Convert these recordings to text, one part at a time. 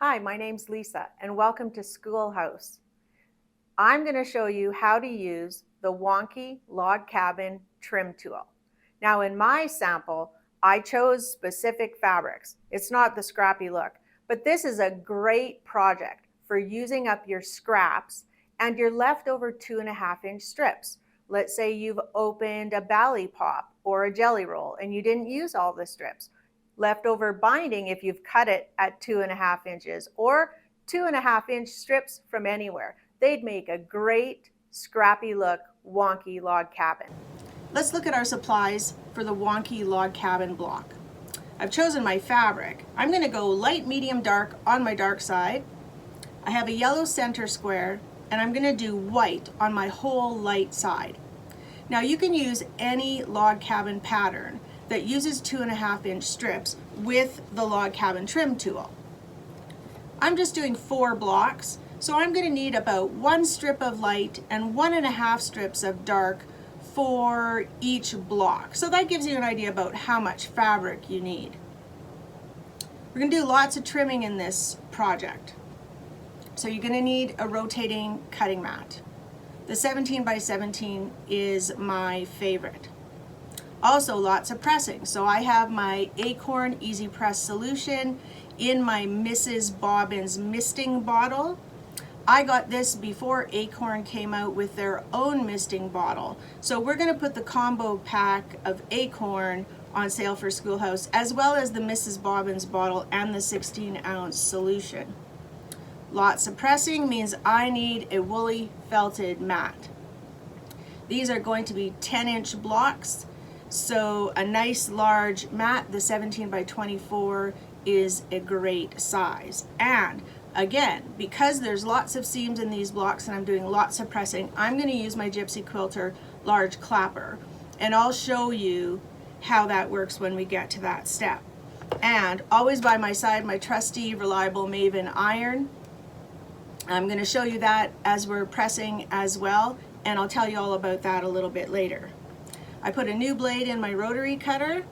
Hi, my name's Lisa, and welcome to Schoolhouse. I'm going to show you how to use the Wonky log cabin trim tool. Now, in my sample, I chose specific fabrics. It's not the scrappy look, but this is a great project for using up your scraps and your leftover 2.5-inch strips. Let's say you've opened a Bally Pop or a jelly roll and you didn't use all the strips. Leftover binding if you've cut it at 2.5 inches, or 2.5-inch strips from anywhere. They'd make a great scrappy look wonky log cabin. Let's look at our supplies for the Wonky log cabin block. I've chosen my fabric. I'm going to go light, medium, dark on my dark side. I have a yellow center square, and I'm going to do white on my whole light side. Now you can use any log cabin pattern that uses 2.5-inch strips with the log cabin trim tool. I'm just doing 4 blocks, so I'm going to need about 1 strip of light and 1.5 strips of dark for each block. So that gives you an idea about how much fabric you need. We're going to do lots of trimming in this project. So you're going to need a rotating cutting mat. The 17 by 17 is my favorite. Also lots of pressing. So I have my Acorn Easy Press solution in my Mrs. Bobbin's misting bottle. I got this before Acorn came out with their own misting bottle. So we're going to put the combo pack of Acorn on sale for Schoolhouse, as well as the Mrs. Bobbin's bottle and the 16-ounce solution. Lots of pressing means I need a woolly felted mat. These are going to be 10-inch blocks. So a nice large mat, the 17 by 24, is a great size. And again, because there's lots of seams in these blocks and I'm doing lots of pressing, I'm going to use my Gypsy Quilter large clapper. And I'll show you how that works when we get to that step. And always by my side, my trusty, reliable Maven iron. I'm going to show you that as we're pressing as well, and I'll tell you all about that a little bit later. I put a new blade in my rotary cutter,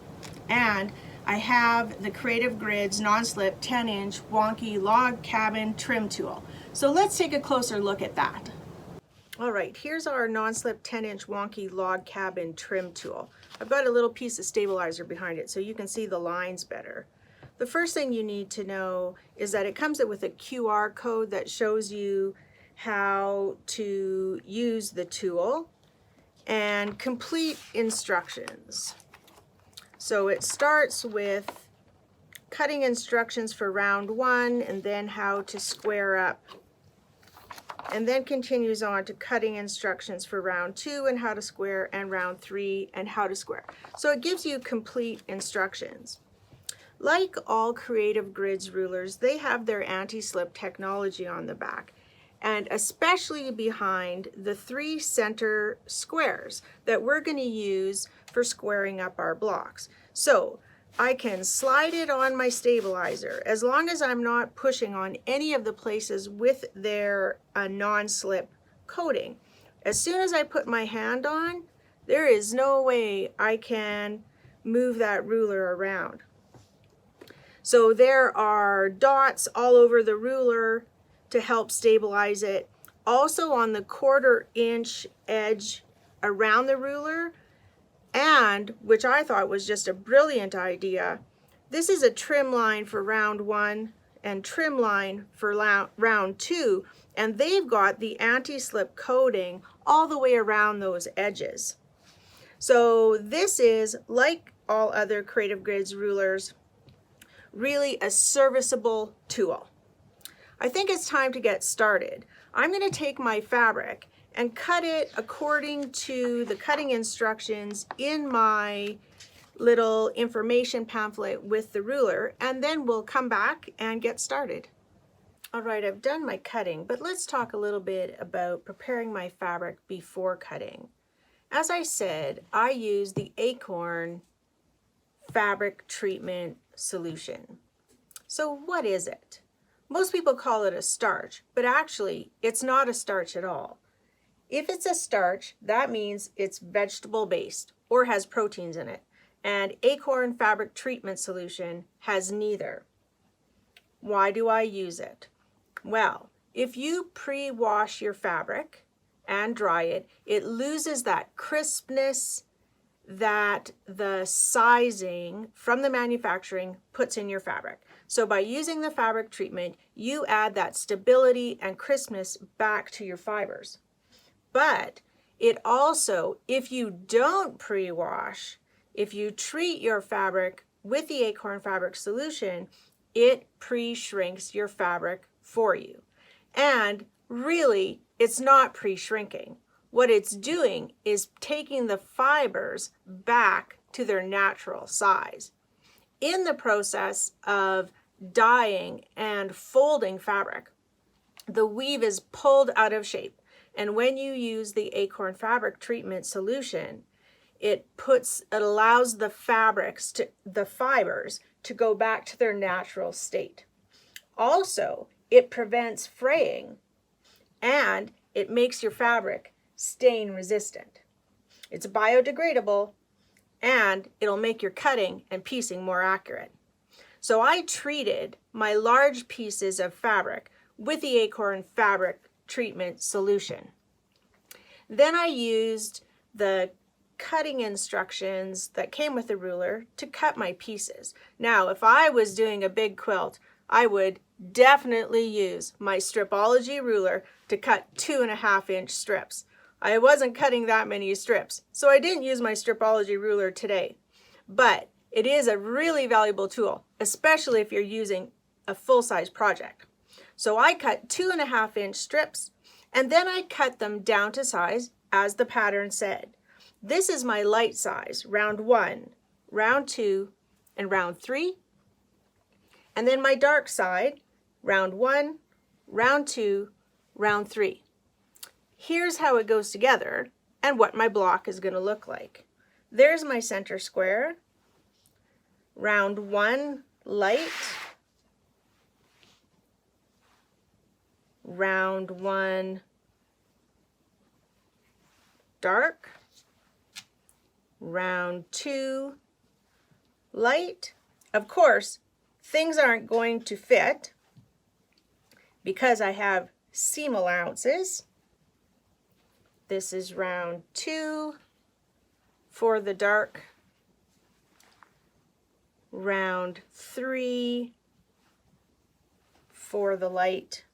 and I have the Creative Grids non-slip 10-inch Wonky log cabin trim tool. So let's take a closer look at that. All right, here's our non-slip 10-inch Wonky log cabin trim tool. I've got a little piece of stabilizer behind it so you can see the lines better. The first thing you need to know is that it comes with a QR code that shows you how to use the tool and complete instructions. So it starts with cutting instructions for round 1 and then how to square up, and then continues on to cutting instructions for round 2 and how to square, and round 3 and how to square. So it gives you complete instructions. Like all Creative Grids rulers, they have their anti-slip technology on the back, and especially behind the 3 center squares that we're going to use for squaring up our blocks. So I can slide it on my stabilizer as long as I'm not pushing on any of the places with their non-slip coating. As soon as I put my hand on, there is no way I can move that ruler around. So there are dots all over the ruler to help stabilize it. Also on the 1/4-inch edge around the ruler, and which I thought was just a brilliant idea, this is a trim line for round 1 and trim line for round 2, and they've got the anti-slip coating all the way around those edges. So this is, like all other Creative Grids rulers, really a serviceable tool. I think it's time to get started. I'm going to take my fabric and cut it according to the cutting instructions in my little information pamphlet with the ruler, and then we'll come back and get started. All right, I've done my cutting, but let's talk a little bit about preparing my fabric before cutting. As I said, I use the Acorn fabric treatment solution. So what is it? Most people call it a starch, but actually it's not a starch at all. If it's a starch, that means it's vegetable based or has proteins in it, and Acorn fabric treatment solution has neither. Why do I use it? Well, if you pre-wash your fabric and dry it, it loses that crispness that the sizing from the manufacturing puts in your fabric. So by using the fabric treatment, you add that stability and crispness back to your fibers. But it also, if you don't pre-wash, if you treat your fabric with the Acorn fabric solution, it pre-shrinks your fabric for you. And really, it's not pre-shrinking. What it's doing is taking the fibers back to their natural size. In the process of dyeing and folding fabric, the weave is pulled out of shape. And when you use the Acorn fabric treatment solution, it allows the fibers to go back to their natural state. Also, it prevents fraying and it makes your fabric stain resistant. It's biodegradable and it'll make your cutting and piecing more accurate. So I treated my large pieces of fabric with the Acorn fabric treatment solution. Then I used the cutting instructions that came with the ruler to cut my pieces. Now, if I was doing a big quilt, I would definitely use my Stripology ruler to cut 2.5-inch strips. I wasn't cutting that many strips, so I didn't use my Stripology ruler today. But it is a really valuable tool, especially if you're using a full-size project. So I cut 2.5-inch strips, and then I cut them down to size as the pattern said. This is my light size, round 1, round 2, and round 3. And then my dark side, round 1, round 2, round 3. Here's how it goes together and what my block is going to look like. There's my center square, round 1 light, round 1 dark, round 2 light. Of course, things aren't going to fit because I have seam allowances. This is round 2 for the dark, round 3 for the light,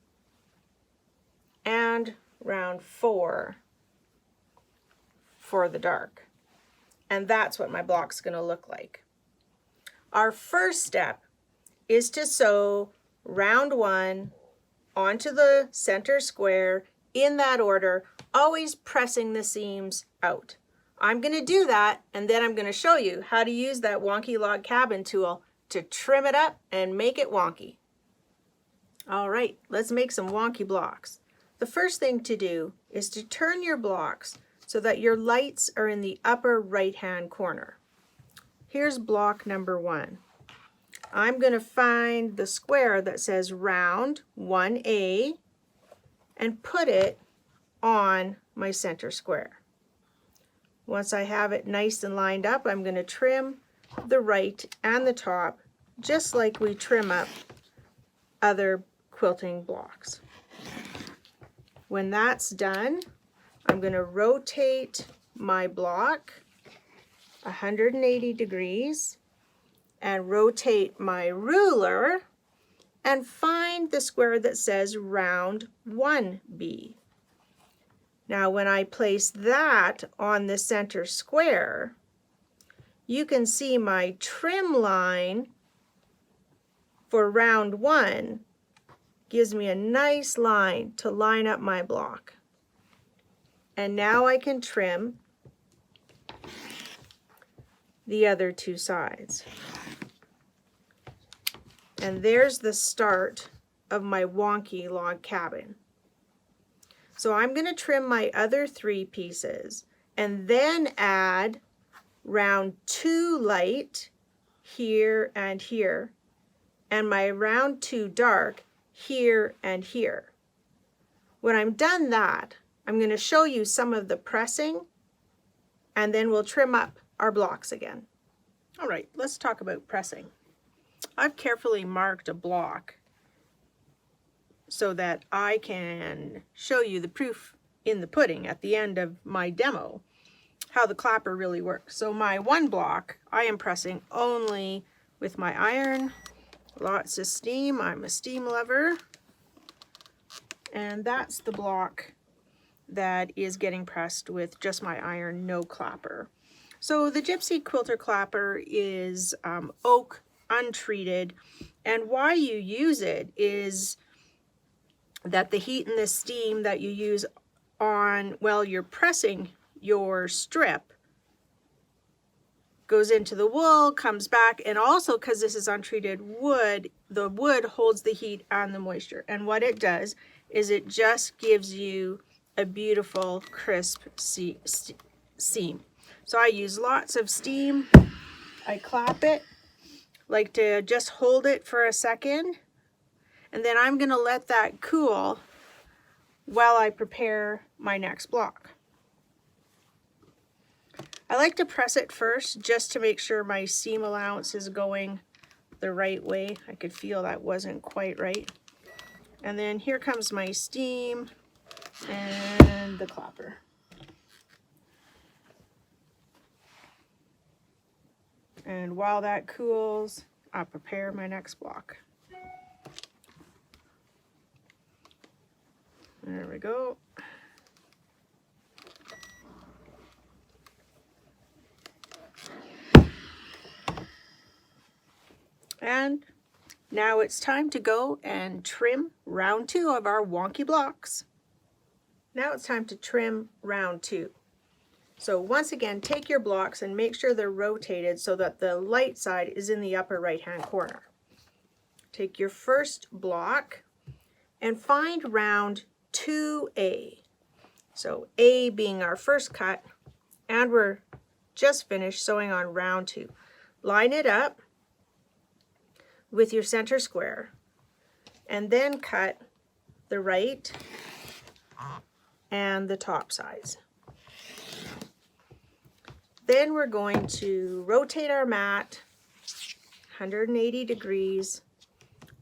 and round 4 for the dark. And that's what my block's going to look like. Our first step is to sew round 1 onto the center square in that order, always pressing the seams out. I'm going to do that, and then I'm going to show you how to use that Wonky log cabin tool to trim it up and make it wonky. All right, let's make some wonky blocks. The first thing to do is to turn your blocks so that your lights are in the upper right-hand corner. Here's block number 1. I'm going to find the square that says round 1A and put it on my center square. Once I have it nice and lined up, I'm going to trim the right and the top just like we trim up other quilting blocks. When that's done, I'm going to rotate my block 180 degrees and rotate my ruler and find the square that says round 1B. Now when I place that on the center square, you can see my trim line for round 1 gives me a nice line to line up my block. And now I can trim the other 2 sides. And there's the start of my wonky log cabin. So I'm going to trim my other 3 pieces and then add round 2 light here and here, and my round 2 dark here and here. When I'm done that, I'm going to show you some of the pressing, and then we'll trim up our blocks again. All right, let's talk about pressing. I've carefully marked a block so that I can show you the proof in the pudding at the end of my demo, how the clapper really works. So my one block, I am pressing only with my iron, lots of steam. I'm a steam lover. And that's the block that is getting pressed with just my iron, no clapper. So the Gypsy Quilter clapper is oak, untreated, and why you use it is that the heat and the steam that you use on, while you're pressing your strip, goes into the wool, comes back, and also because this is untreated wood, the wood holds the heat and the moisture. And what it does is it just gives you a beautiful crisp seam. So I use lots of steam. I clap it, like to just hold it for a second, and then I'm going to let that cool while I prepare my next block. I like to press it first just to make sure my seam allowance is going the right way. I could feel that wasn't quite right. And then here comes my steam and the clapper. And while that cools, I'll prepare my next block. There we go. And now it's time to go and trim round 2 of our wonky blocks. Now it's time to trim round 2. So once again, take your blocks and make sure they're rotated so that the light side is in the upper right-hand corner. Take your first block and find round 2A. So A being our first cut, and we're just finished sewing on round 2. Line it up with your center square and then cut the right and the top sides. Then we're going to rotate our mat 180 degrees.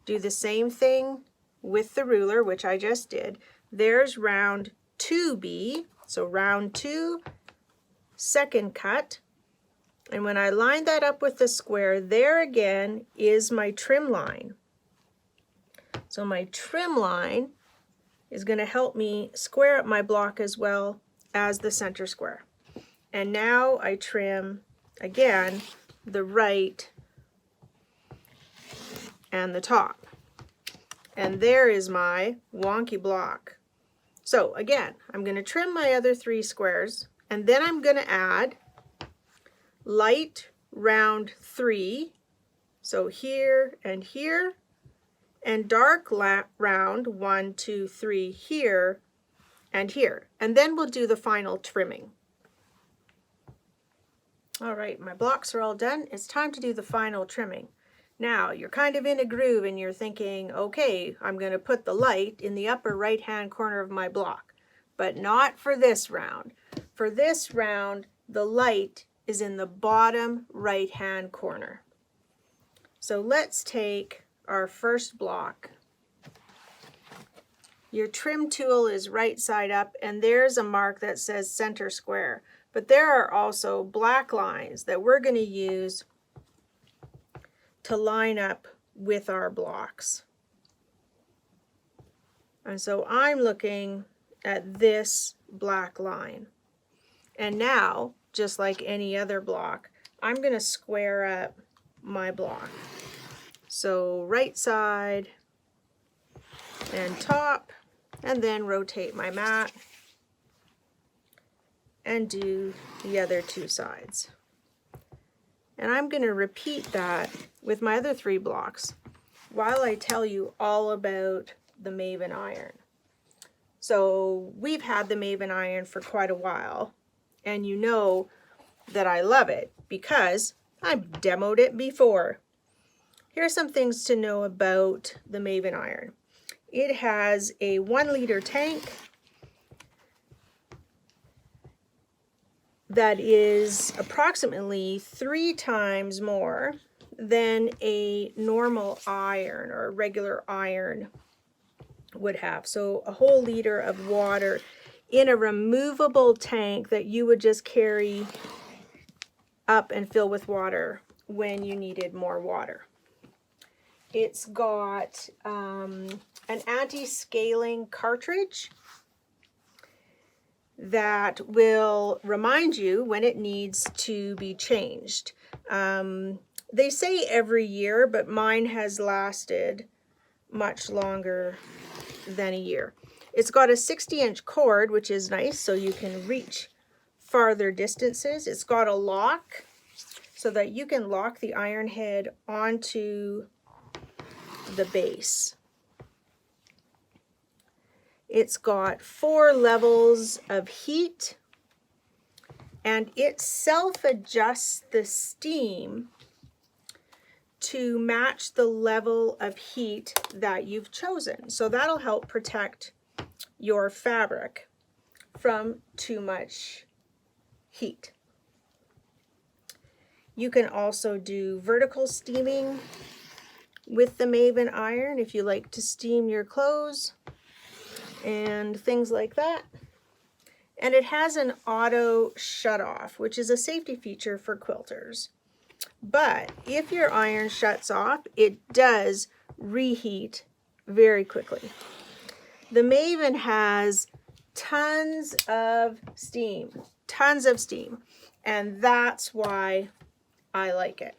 Do the same thing with the ruler, which I just did. There's round 2B, so round 2, second cut. And when I line that up with the square, there again is my trim line. So my trim line is going to help me square up my block as well as the center square. And now I trim again the right and the top. And there is my wonky block. So again, I'm going to trim my other 3 squares, and then I'm going to add light round 3, so here, and dark round 1, 2, 3 here and here. And then we'll do the final trimming. All right, my blocks are all done. It's time to do the final trimming. Now, you're kind of in a groove and you're thinking, okay, I'm going to put the light in the upper right-hand corner of my block, but not for this round. For this round, the light is in the bottom right-hand corner. So let's take our first block. Your trim tool is right side up, and there's a mark that says center square. But there are also black lines that we're going to use to line up with our blocks. And so I'm looking at this black line. And now, just like any other block, I'm going to square up my block. So right side and top, and then rotate my mat and do the other 2 sides. And I'm going to repeat that with my other 3 blocks while I tell you all about the Maven iron. So we've had the Maven iron for quite a while, and you know that I love it because I've demoed it before. Here are some things to know about the Maven iron. It has a 1-liter tank that is approximately 3 times more than a normal iron or a regular iron would have. So a whole liter of water in a removable tank that you would just carry up and fill with water when you needed more water. It's got an anti-scaling cartridge that will remind you when it needs to be changed. They say every year, but mine has lasted much longer than a year. It's got a 60-inch cord, which is nice, so you can reach farther distances. It's got a lock so that you can lock the iron head onto the base. It's got 4 levels of heat, and it self-adjusts the steam to match the level of heat that you've chosen. So that'll help protect your fabric from too much heat. You can also do vertical steaming with the Maven iron if you like to steam your clothes and things like that. And it has an auto shut off, which is a safety feature for quilters. But if your iron shuts off, it does reheat very quickly. The Maven has tons of steam, and that's why I like it.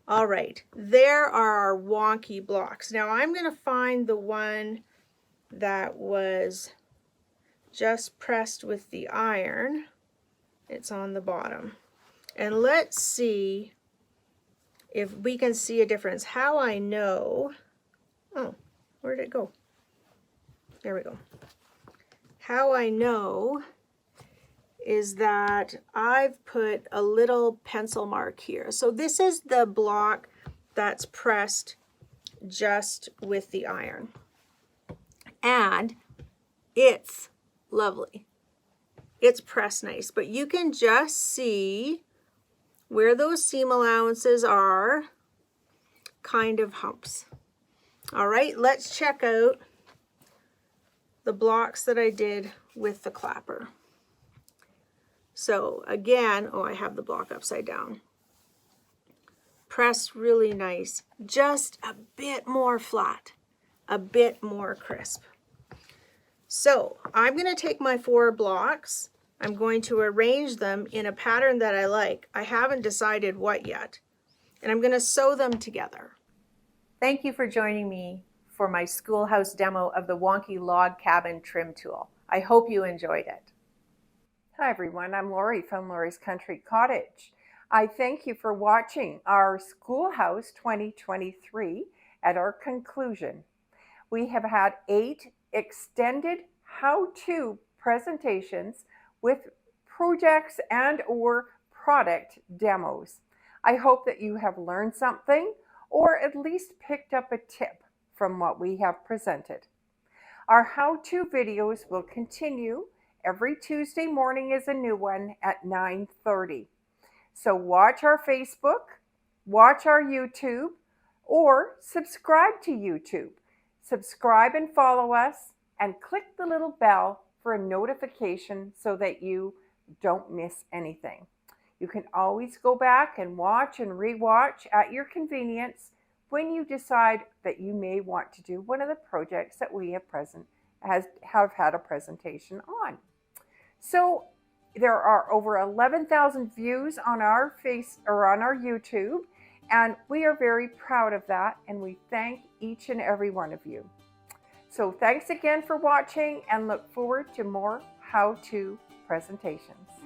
All right, there are our Wonky blocks. Now I'm going to find the one that was just pressed with the iron. It's on the bottom. And let's see if we can see a difference. How I know, oh, where did it go? There we go. How I know is that I've put a little pencil mark here. So this is the block that's pressed just with the iron. And it's lovely. It's pressed nice, but you can just see where those seam allowances are kind of humps. All right, let's check out the blocks that I did with the clapper. So again, oh, I have the block upside down. Press really nice, just a bit more flat, a bit more crisp. So I'm going to take my 4 blocks. I'm going to arrange them in a pattern that I like. I haven't decided what yet. And I'm going to sew them together. Thank you for joining me for my Schoolhouse demo of the Wonky log cabin trim tool. I hope you enjoyed it. Hi everyone, I'm Lori from Lori's Country Cottage. I thank you for watching our Schoolhouse 2023 at our conclusion. We have had 8 extended how-to presentations with projects and or product demos. I hope that you have learned something or at least picked up a tip from what we have presented. Our how-to videos will continue. Every Tuesday morning is a new one at 9:30. So watch our Facebook, watch our YouTube, or subscribe to YouTube. Subscribe and follow us, and click the little bell for a notification so that you don't miss anything. You can always go back and watch and rewatch at your convenience when you decide that you may want to do one of the projects that we have had a presentation on. So there are over 11,000 views on our YouTube, and we are very proud of that, and we thank each and every one of you. So thanks again for watching, and look forward to more how-to presentations.